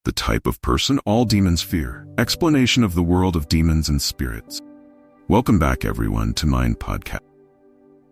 The type of person all demons fear. Explanation of the world of demons and spirits. Welcome back, everyone, to Mind Podcast.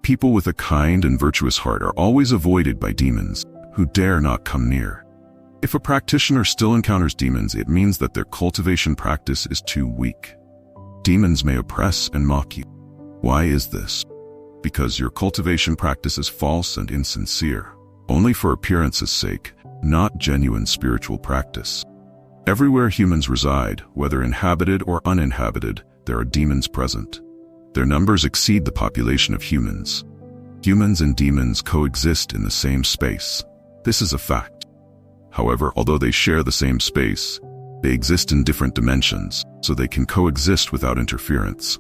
People with a kind and virtuous heart are always avoided by demons, who dare not come near. If a practitioner still encounters demons, it means that their cultivation practice is too weak. Demons may oppress and mock you. Why is this? Because your cultivation practice is false and insincere, only for appearance's sake, not genuine spiritual practice. Everywhere humans reside, whether inhabited or uninhabited, there are demons present. Their numbers exceed the population of humans. Humans and demons coexist in the same space. This is a fact. However, although they share the same space, they exist in different dimensions, so they can coexist without interference.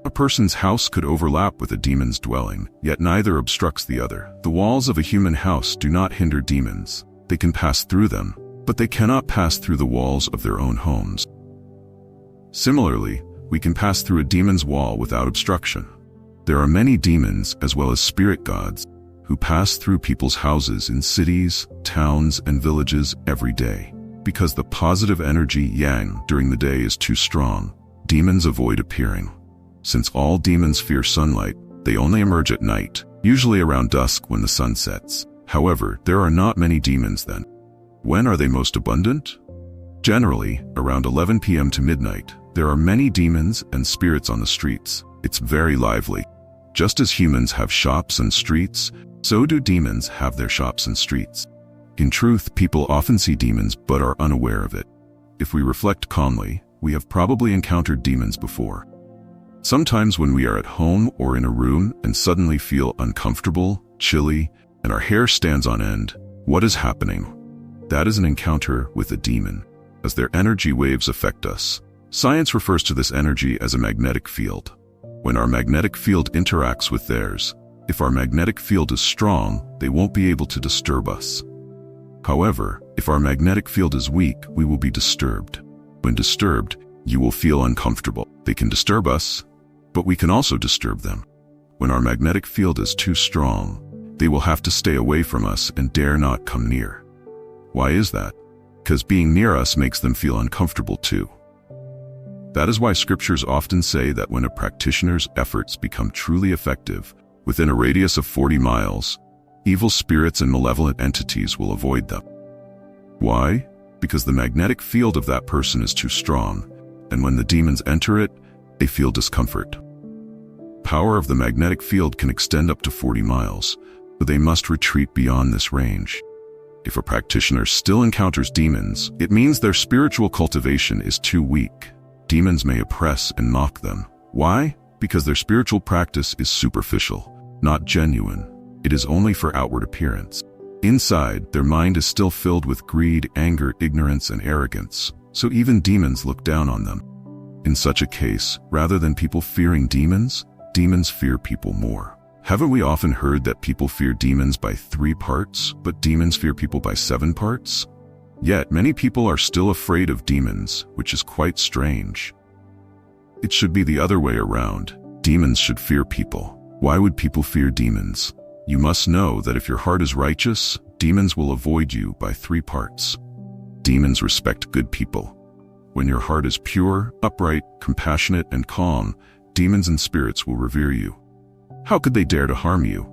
A person's house could overlap with a demon's dwelling, yet neither obstructs the other. The walls of a human house do not hinder demons. They can pass through them, but they cannot pass through the walls of their own homes. Similarly, we can pass through a demon's wall without obstruction. There are many demons, as well as spirit gods, who pass through people's houses in cities, towns, and villages every day. Because the positive energy yang during the day is too strong, demons avoid appearing. Since all demons fear sunlight, they only emerge at night, usually around dusk when the sun sets. However, there are not many demons then. When are they most abundant? Generally, around 11 p.m. to midnight, there are many demons and spirits on the streets. It's very lively. Just as humans have shops and streets, so do demons have their shops and streets. In truth, people often see demons but are unaware of it. If we reflect calmly, we have probably encountered demons before. Sometimes when we are at home or in a room and suddenly feel uncomfortable, chilly, and our hair stands on end, what is happening? That is an encounter with a demon, as their energy waves affect us. Science refers to this energy as a magnetic field. When our magnetic field interacts with theirs, if our magnetic field is strong, they won't be able to disturb us. However, if our magnetic field is weak, we will be disturbed. When disturbed, you will feel uncomfortable. They can disturb us, but we can also disturb them. When our magnetic field is too strong, they will have to stay away from us and dare not come near. Why is that? Because being near us makes them feel uncomfortable too. That is why scriptures often say that when a practitioner's efforts become truly effective, within a radius of 40 miles, evil spirits and malevolent entities will avoid them. Why? Because the magnetic field of that person is too strong, and when the demons enter it, they feel discomfort. Power of the magnetic field can extend up to 40 miles, but they must retreat beyond this range. If a practitioner still encounters demons, it means their spiritual cultivation is too weak. Demons may oppress and mock them. Why? Because their spiritual practice is superficial, not genuine. It is only for outward appearance. Inside, their mind is still filled with greed, anger, ignorance, and arrogance, so even demons look down on them. In such a case, rather than people fearing demons, demons fear people more. Haven't we often heard that people fear demons by 3 parts, but demons fear people by 7 parts? Yet many people are still afraid of demons, which is quite strange. It should be the other way around. Demons should fear people. Why would people fear demons? You must know that if your heart is righteous, demons will avoid you by 3 parts. Demons respect good people. When your heart is pure, upright, compassionate, and calm, demons and spirits will revere you. How could they dare to harm you?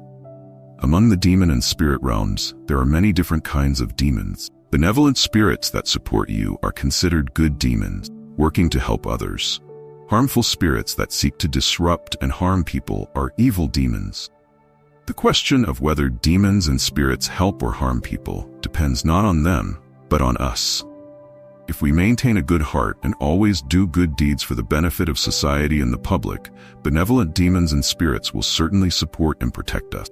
Among the demon and spirit realms, there are many different kinds of demons. Benevolent spirits that support you are considered good demons, working to help others. Harmful spirits that seek to disrupt and harm people are evil demons. The question of whether demons and spirits help or harm people depends not on them, but on us. If we maintain a good heart and always do good deeds for the benefit of society and the public, benevolent demons and spirits will certainly support and protect us.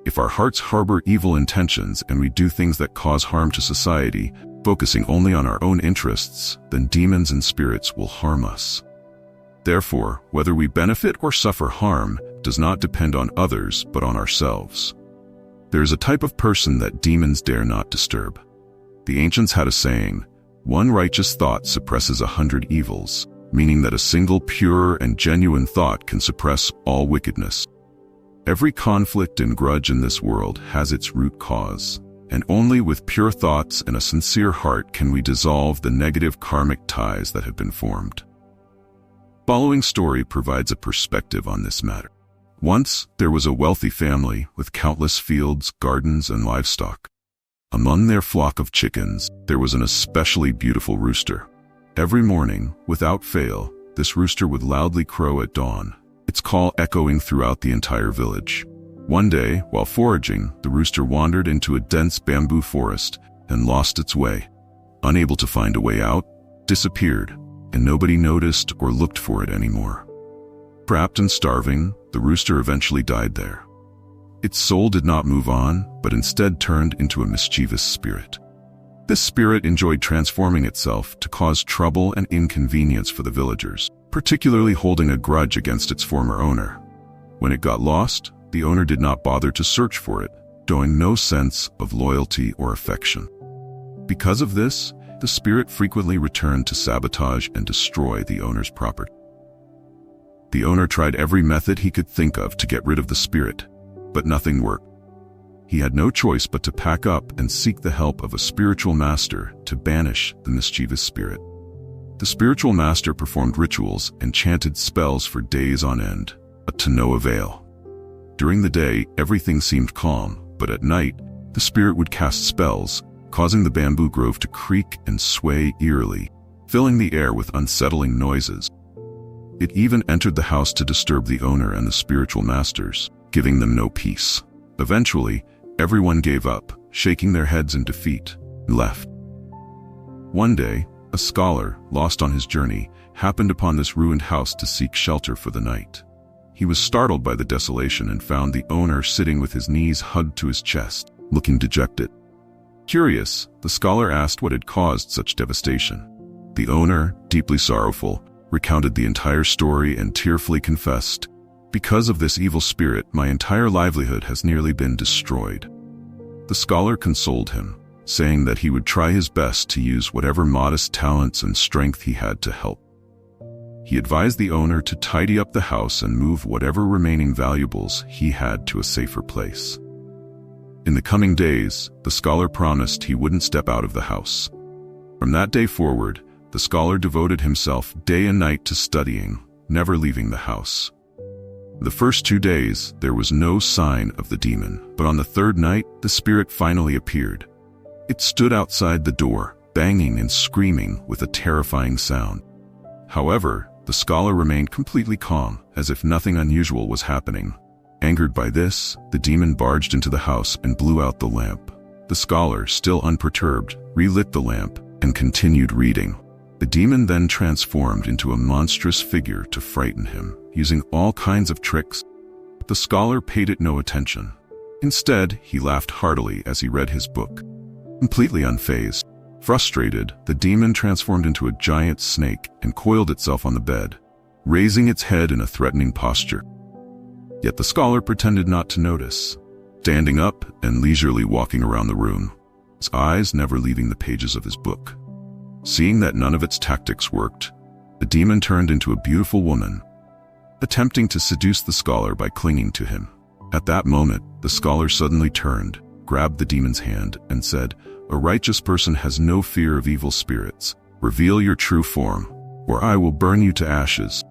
If our hearts harbor evil intentions and we do things that cause harm to society, focusing only on our own interests, then demons and spirits will harm us. Therefore, whether we benefit or suffer harm does not depend on others but on ourselves. There is a type of person that demons dare not disturb. The ancients had a saying, "One righteous thought suppresses 100 evils," meaning that a single pure and genuine thought can suppress all wickedness. Every conflict and grudge in this world has its root cause. and only with pure thoughts and a sincere heart can we dissolve the negative karmic ties that have been formed. Following story provides a perspective on this matter. Once, there was a wealthy family with countless fields, gardens, and livestock. Among their flock of chickens, there was an especially beautiful rooster. Every morning, without fail, this rooster would loudly crow at dawn, its call echoing throughout the entire village. One day, while foraging, the rooster wandered into a dense bamboo forest and lost its way. Unable to find a way out, disappeared, and nobody noticed or looked for it anymore. Trapped and starving, the rooster eventually died there. Its soul did not move on, but instead turned into a mischievous spirit. This spirit enjoyed transforming itself to cause trouble and inconvenience for the villagers, particularly holding a grudge against its former owner. When it got lost, the owner did not bother to search for it, showing no sense of loyalty or affection. Because of this, the spirit frequently returned to sabotage and destroy the owner's property. The owner tried every method he could think of to get rid of the spirit, but nothing worked. He had no choice but to pack up and seek the help of a spiritual master to banish the mischievous spirit. The spiritual master performed rituals and chanted spells for days on end, but to no avail. During the day, everything seemed calm, but at night, the spirit would cast spells, causing the bamboo grove to creak and sway eerily, filling the air with unsettling noises. It even entered the house to disturb the owner and the spiritual masters, giving them no peace. Eventually, everyone gave up, shaking their heads in defeat, and left. One day, a scholar, lost on his journey, happened upon this ruined house to seek shelter for the night. He was startled by the desolation and found the owner sitting with his knees hugged to his chest, looking dejected. Curious, the scholar asked what had caused such devastation. The owner, deeply sorrowful, recounted the entire story and tearfully confessed, "Because of this evil spirit, my entire livelihood has nearly been destroyed." The scholar consoled him, saying that he would try his best to use whatever modest talents and strength he had to help. He advised the owner to tidy up the house and move whatever remaining valuables he had to a safer place. In the coming days, the scholar promised he wouldn't step out of the house. From that day forward, the scholar devoted himself day and night to studying, never leaving the house. The first 2 days, there was no sign of the demon, but on the third night, the spirit finally appeared. It stood outside the door, banging and screaming with a terrifying sound. However, the scholar remained completely calm, as if nothing unusual was happening. Angered by this, the demon barged into the house and blew out the lamp. The scholar, still unperturbed, relit the lamp and continued reading. The demon then transformed into a monstrous figure to frighten him, using all kinds of tricks. The scholar paid it no attention. Instead, he laughed heartily as he read his book. Completely unfazed, frustrated, the demon transformed into a giant snake and coiled itself on the bed, raising its head in a threatening posture. Yet the scholar pretended not to notice, standing up and leisurely walking around the room, his eyes never leaving the pages of his book. Seeing that none of its tactics worked, the demon turned into a beautiful woman, attempting to seduce the scholar by clinging to him. At that moment, the scholar suddenly turned, grabbed the demon's hand, and said, "A righteous person has no fear of evil spirits. Reveal your true form, or I will burn you to ashes."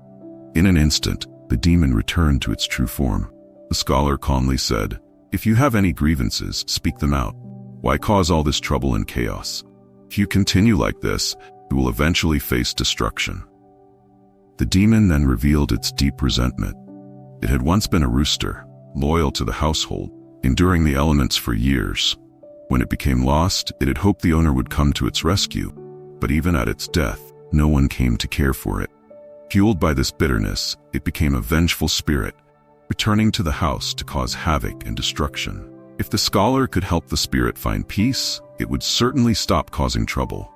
In an instant, the demon returned to its true form. The scholar calmly said, "If you have any grievances, speak them out. Why cause all this trouble and chaos? If you continue like this, you will eventually face destruction." The demon then revealed its deep resentment. It had once been a rooster, loyal to the household, enduring the elements for years. When it became lost, it had hoped the owner would come to its rescue, but even at its death, no one came to care for it. Fueled by this bitterness, it became a vengeful spirit, returning to the house to cause havoc and destruction. If the scholar could help the spirit find peace, it would certainly stop causing trouble.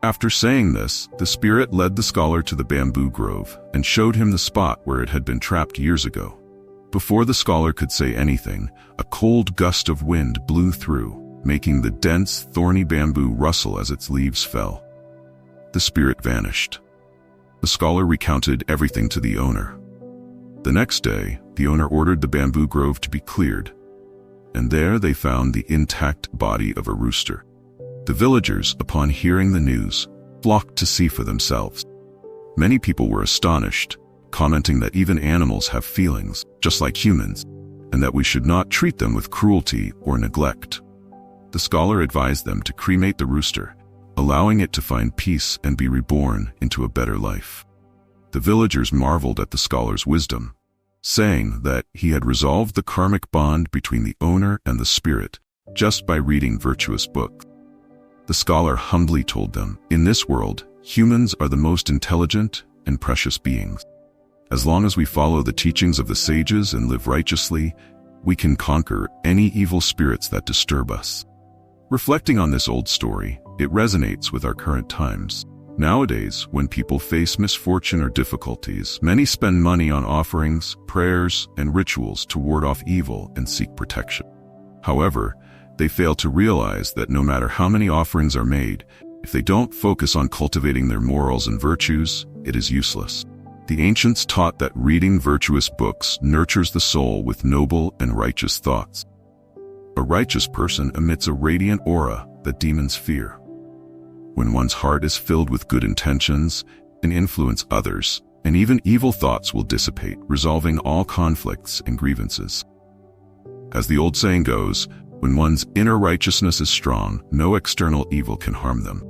After saying this, the spirit led the scholar to the bamboo grove and showed him the spot where it had been trapped years ago. Before the scholar could say anything, a cold gust of wind blew through, making the dense, thorny bamboo rustle as its leaves fell. The spirit vanished. The scholar recounted everything to the owner. The next day, the owner ordered the bamboo grove to be cleared, and there they found the intact body of a rooster. The villagers, upon hearing the news, flocked to see for themselves. Many people were astonished, commenting that even animals have feelings, just like humans, and that we should not treat them with cruelty or neglect. The scholar advised them to cremate the rooster, allowing it to find peace and be reborn into a better life. The villagers marveled at the scholar's wisdom, saying that he had resolved the karmic bond between the owner and the spirit just by reading virtuous books. The scholar humbly told them, in this world, humans are the most intelligent and precious beings. As long as we follow the teachings of the sages and live righteously, we can conquer any evil spirits that disturb us. Reflecting on this old story, it resonates with our current times. Nowadays, when people face misfortune or difficulties, many spend money on offerings, prayers, and rituals to ward off evil and seek protection. However, they fail to realize that no matter how many offerings are made, if they don't focus on cultivating their morals and virtues, it is useless. The ancients taught that reading virtuous books nurtures the soul with noble and righteous thoughts. A righteous person emits a radiant aura that demons fear. When one's heart is filled with good intentions and influence others, and even evil thoughts will dissipate, resolving all conflicts and grievances. As the old saying goes, when one's inner righteousness is strong, no external evil can harm them.